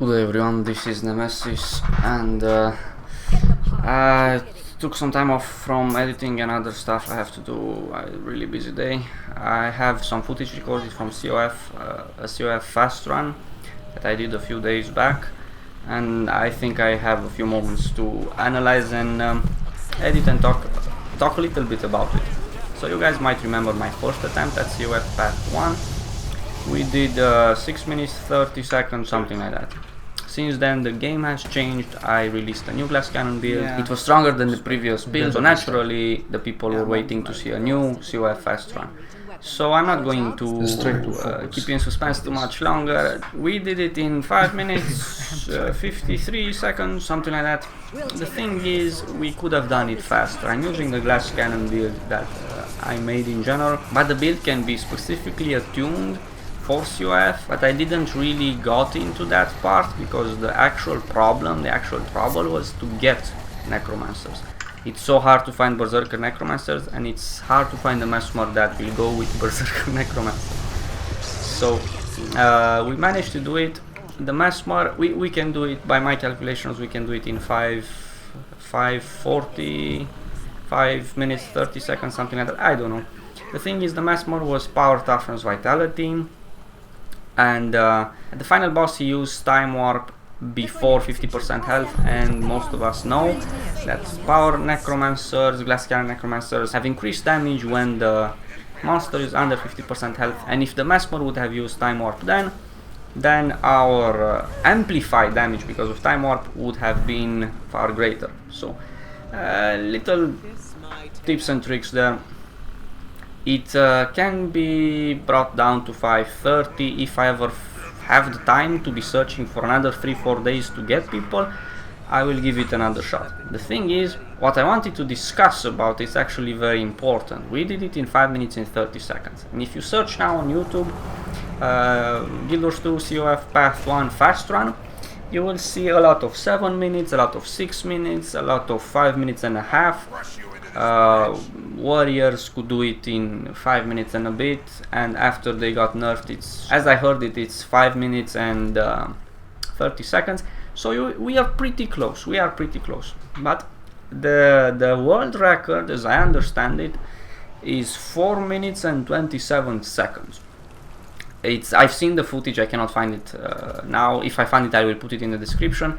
Good day everyone, this is Nemesis, and I took some time off from editing and other stuff I have to do. A really busy day. I have some footage recorded from CoF, a CoF fast run that I did a few days back, and I think I have a few moments to analyze and edit and talk a little bit about it. So you guys might remember my first attempt at CoF Path 1. We did 6 minutes 30 seconds, something like that. Since then the game has changed. I released a new glass cannon build. It was stronger than the previous build, so naturally the people were waiting to see a new CoF fast run. So I'm not going to keep you in suspense too much longer. We did it in 5 minutes 53 seconds, something like that. The thing is, we could have done it faster. I'm using the glass cannon build that I made in general, but the build can be specifically attuned for CoF, but I didn't really got into that part because the actual trouble was to get necromancers. It's so hard to find berserker necromancers, and it's hard to find a mesmer that will go with berserker necromancer. So we managed to do it. The mesmer, we can do it, by my calculations, we can do it in 5 minutes 30 seconds, something like that. I don't know. The thing is, the mesmer was power, toughness, vitality, and at the final boss he used time warp before 50% health, and most of us know that power necromancers, glass cannon necromancers have increased damage when the monster is under 50% health, and if the mesmer would have used time warp then our amplified damage because of time warp would have been far greater. So little tips and tricks there. It can be brought down to 5:30 if I ever have the time to be searching for another 3-4 days to get people. I will give it another shot. The thing is, what I wanted to discuss about is actually very important. We did it in 5 minutes and 30 seconds, and if you search now on YouTube Guild Wars 2 CoF Path 1 fast run, you will see a lot of 7 minutes, a lot of 6 minutes, a lot of 5 minutes and a half. Warriors could do it in 5 minutes and a bit, and after they got nerfed, it's, as I heard it, it's 5 minutes and 30 seconds. So we are pretty close. But the world record, as I understand it, is 4 minutes and 27 seconds. I've seen the footage. I cannot find it now. If I find it, I will put it in the description.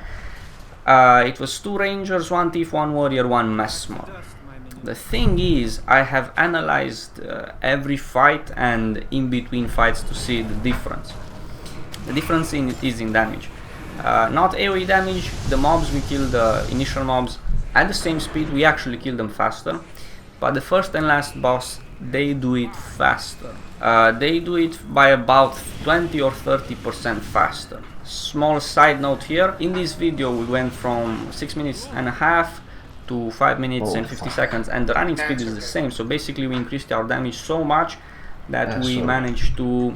It was 2 rangers, 1 thief, 1 warrior, 1 mesmer. The thing is, I have analyzed every fight and in between fights to see the difference. The difference is in damage. Not AoE damage. The mobs, we kill the initial mobs at the same speed. We actually kill them faster. But the first and last boss, they do it faster. They do it by about 20 or 30% faster. Small side note here. In this video, we went from 6 minutes and a half to 5 minutes and 50 seconds, and the running speed is the same. So basically we increased our damage so much that we managed to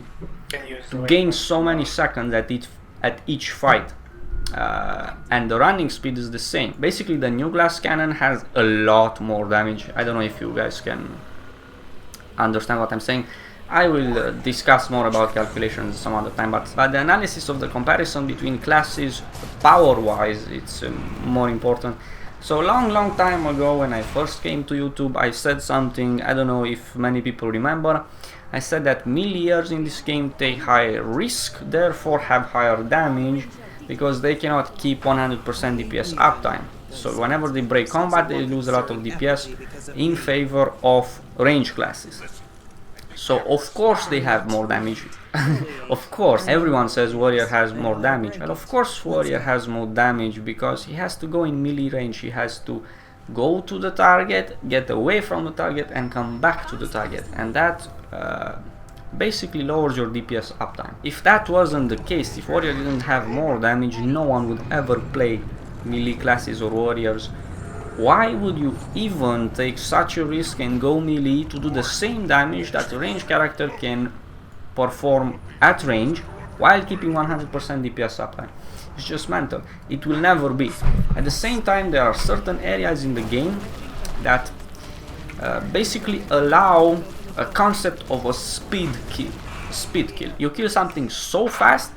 gain so many seconds at each fight, and the running speed is the same. Basically the new glass cannon has a lot more damage. I don't know if you guys can understand what I'm saying. I will discuss more about calculations some other time, but the analysis of the comparison between classes power wise, it's more important. So long time ago, when I first came to YouTube, I said something, I don't know if many people remember. I said that meleeers in this game take higher risk, therefore have higher damage, because they cannot keep 100% DPS uptime. So whenever they break combat, they lose a lot of DPS in favor of range classes. So of course they have more damage. Of course, everyone says warrior has more damage. Well, of course warrior has more damage because he has to go in melee range. He has to go to the target, get away from the target, and come back to the target. And that basically lowers your DPS uptime. If that wasn't the case, if warrior didn't have more damage, no one would ever play melee classes or warriors. Why would you even take such a risk and go melee to do the same damage that a range character can perform at range while keeping 100% DPS uptime? It's just mental. It will never be. At the same time, there are certain areas in the game that basically allow a concept of a speed kill. You kill something so fast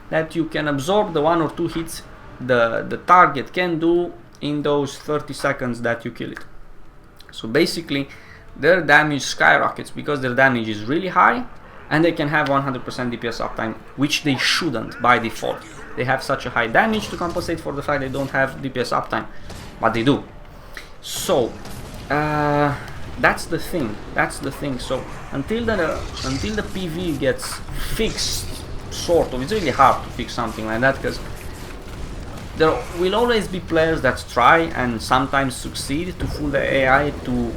that you can absorb the 1 or 2 hits the target can do in those 30 seconds that you kill it. So basically their damage skyrockets because their damage is really high, and they can have 100% DPS uptime, which they shouldn't by default. They have such a high damage to compensate for the fact they don't have DPS uptime, but they do. So that's the thing. So until the PV gets fixed, sort of, it's really hard to fix something like that, because there will always be players that try and sometimes succeed to fool the AI to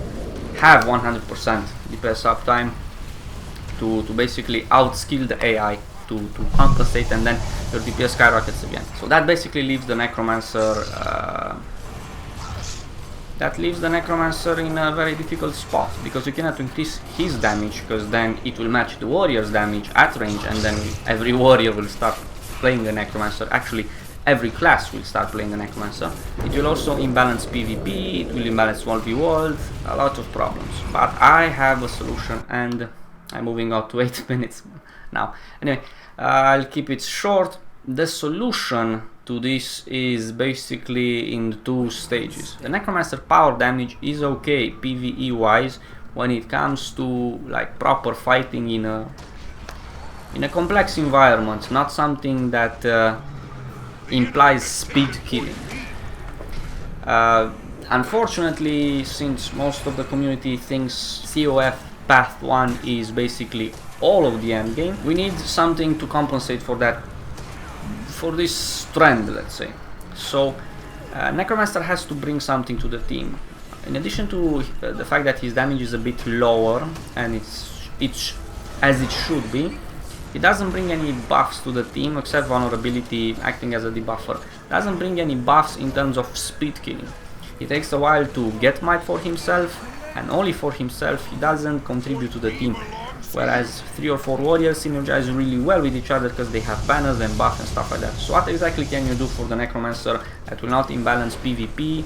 have 100% DPS uptime, to basically outskill the AI to compensate, and then your DPS skyrockets again. So that basically leaves the necromancer in a very difficult spot, because you cannot increase his damage, because then it will match the warrior's damage at range, and then every warrior will start playing the necromancer. Actually, every class will start playing the necromancer. It will also imbalance PvP, it will imbalance 1v1, a lot of problems. But I have a solution, and I'm moving out to 8 minutes now. Anyway, I'll keep it short. The solution to this is basically in 2 stages. The necromancer power damage is okay PvE wise when it comes to like proper fighting in a complex environment, not something that implies speed killing. Unfortunately, since most of the community thinks CoF Path 1 is basically all of the end game, we need something to compensate for that, for this trend, let's say. So necromancer has to bring something to the team. In addition to the fact that his damage is a bit lower, and it's as it should be, it doesn't bring any buffs to the team except vulnerability acting as a debuffer. It doesn't bring any buffs in terms of speed killing. It takes a while to get might for himself, and only for himself. He doesn't contribute to the team. Whereas 3 or 4 warriors synergize really well with each other because they have banners and buff and stuff like that. So what exactly can you do for the necromancer that will not imbalance PvP,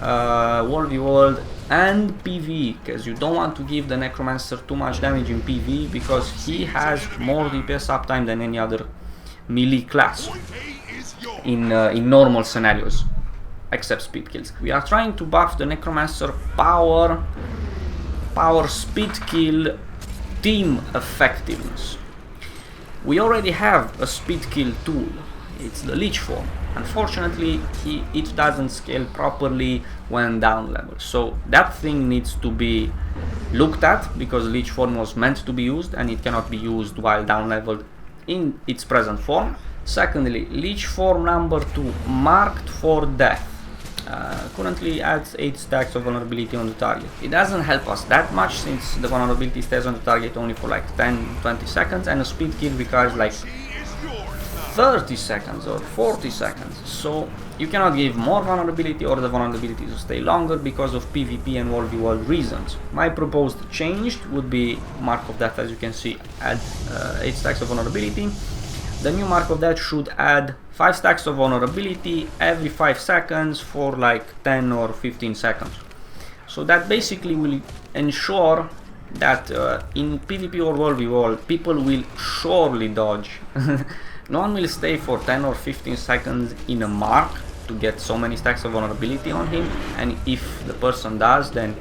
World v World, and PvE? Because you don't want to give the necromancer too much damage in PvE, because he has more DPS uptime than any other melee class in normal scenarios, except speed kills. We are trying to buff the necromancer power speed kill, team effectiveness. We already have a speed kill tool. It's the leech form. Unfortunately, it doesn't scale properly when down level. So that thing needs to be looked at, because leech form was meant to be used and it cannot be used while down leveled in its present form. Secondly, leech form number 2, marked for death, currently adds 8 stacks of vulnerability on the target. It doesn't help us that much, since the vulnerability stays on the target only for like 10-20 seconds, and a speed kill requires like 30 seconds or 40 seconds. So you cannot give more vulnerability or the vulnerability to stay longer because of PvP and World v World reasons. My proposed change would be Mark of Death, as you can see, add 8 stacks of vulnerability. The new Mark of Death should add 5 stacks of vulnerability every 5 seconds for like 10 or 15 seconds. So that basically will ensure that in PvP or World v World, people will surely dodge. No one will stay for 10 or 15 seconds in a mark to get so many stacks of vulnerability on him, and if the person does, then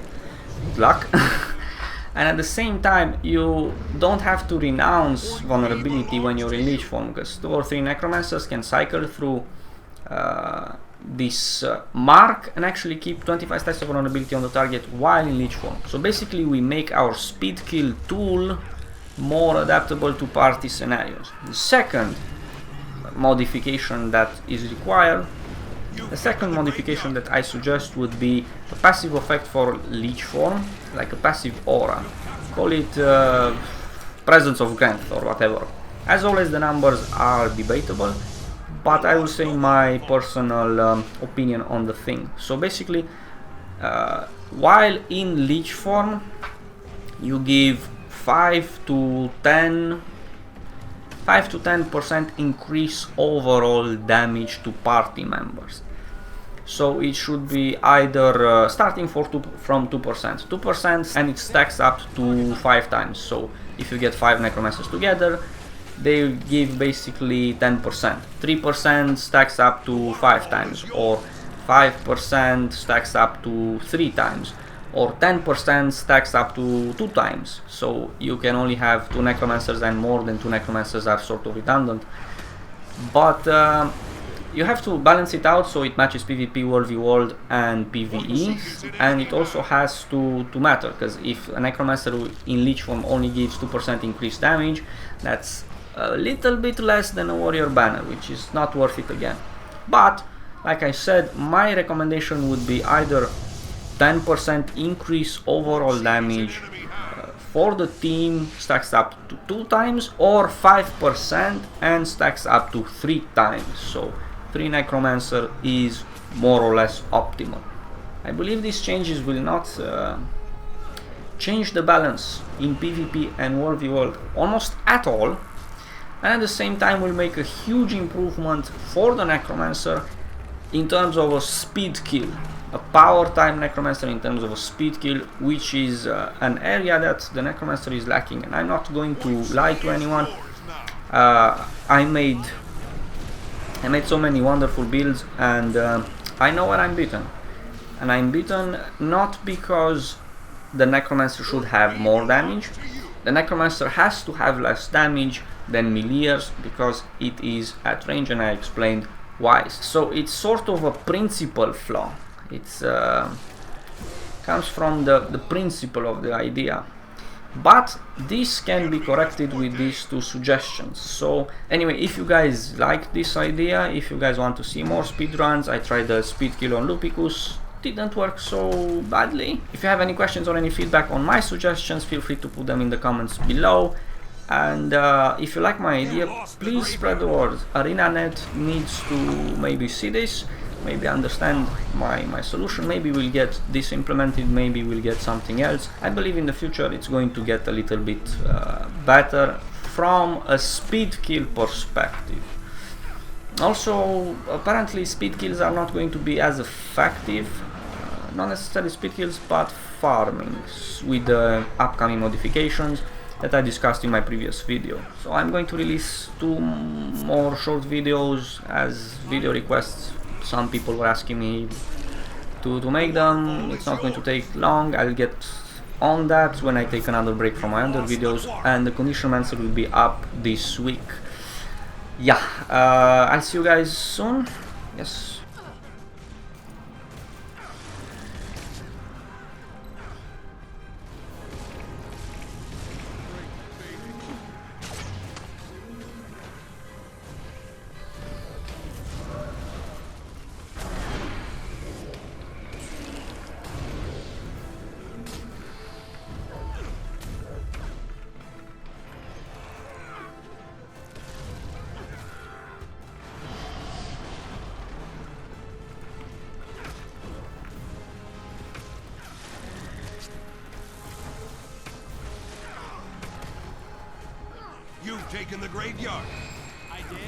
good luck. And at the same time, you don't have to renounce vulnerability when you're in leech form, because 2 or 3 necromancers can cycle through this mark and actually keep 25 stacks of vulnerability on the target while in leech form. So basically we make our speed kill tool more adaptable to party scenarios. The second modification that is required, the second modification that I suggest would be a passive effect for leech form, like a passive aura. Call it presence of strength or whatever. As always, the numbers are debatable, but I will say my personal opinion on the thing. So basically, while in leech form, you give 5 to 10% increase overall damage to party members. So it should be either starting from 2%, and it stacks up to 5 times. So if you get 5 necromancers together, they give basically 10%. 3% stacks up to 5 times, or 5% stacks up to 3 times, or 10% stacks up to 2 times. So you can only have 2 necromancers, and more than 2 necromancers are sort of redundant. But you have to balance it out so it matches PvP, World v World, and PvE, and it also has to matter, because if a necromancer in Lich form only gives 2% increased damage, that's a little bit less than a warrior banner, which is not worth it again. But like I said, my recommendation would be either 10% increase overall damage for the team stacks up to 2 times, or 5% and stacks up to 3 times. So 3 necromancer is more or less optimal. I believe these changes will not change the balance in PvP and World v World almost at all, and at the same time will make a huge improvement for the necromancer in terms of a speed kill, a power time necromancer in terms of a speed kill, which is an area that the necromancer is lacking. And I'm not going to lie to anyone, I made so many wonderful builds, and I know where I'm beaten. And I'm beaten not because the necromancer should have more damage. The necromancer has to have less damage than meleeers because it is at range, and I explained why. So it's sort of a principle flaw. It's comes from the principle of the idea. But this can be corrected with these 2 suggestions. So anyway, if you guys like this idea, if you guys want to see more speedruns, I tried the speed kill on Lupicus, didn't work so badly. If you have any questions or any feedback on my suggestions, feel free to put them in the comments below. And if you like my idea, please spread the word. ArenaNet needs to maybe see this, maybe understand my solution. Maybe we'll get this implemented, maybe we'll get something else. I believe in the future it's going to get a little bit better from a speed kill perspective. Also, apparently speed kills are not going to be as effective, not necessarily speed kills, but farming, with the upcoming modifications that I discussed in my previous video. So I'm going to release 2 more short videos as video requests. Some people were asking me to make them. It's not going to take long. I'll get on that when I take another break from my other videos, and the Necromancer will be up this week. Yeah, I'll see you guys soon. Yes. You've taken the graveyard. I did.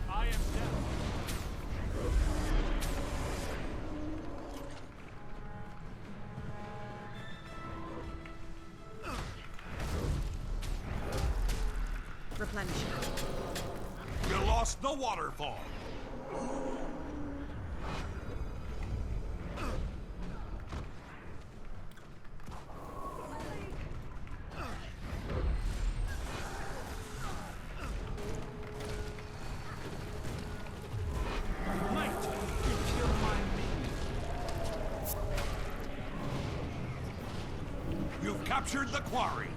I am dead. Replenishing. You lost the waterfall. You've captured the quarry.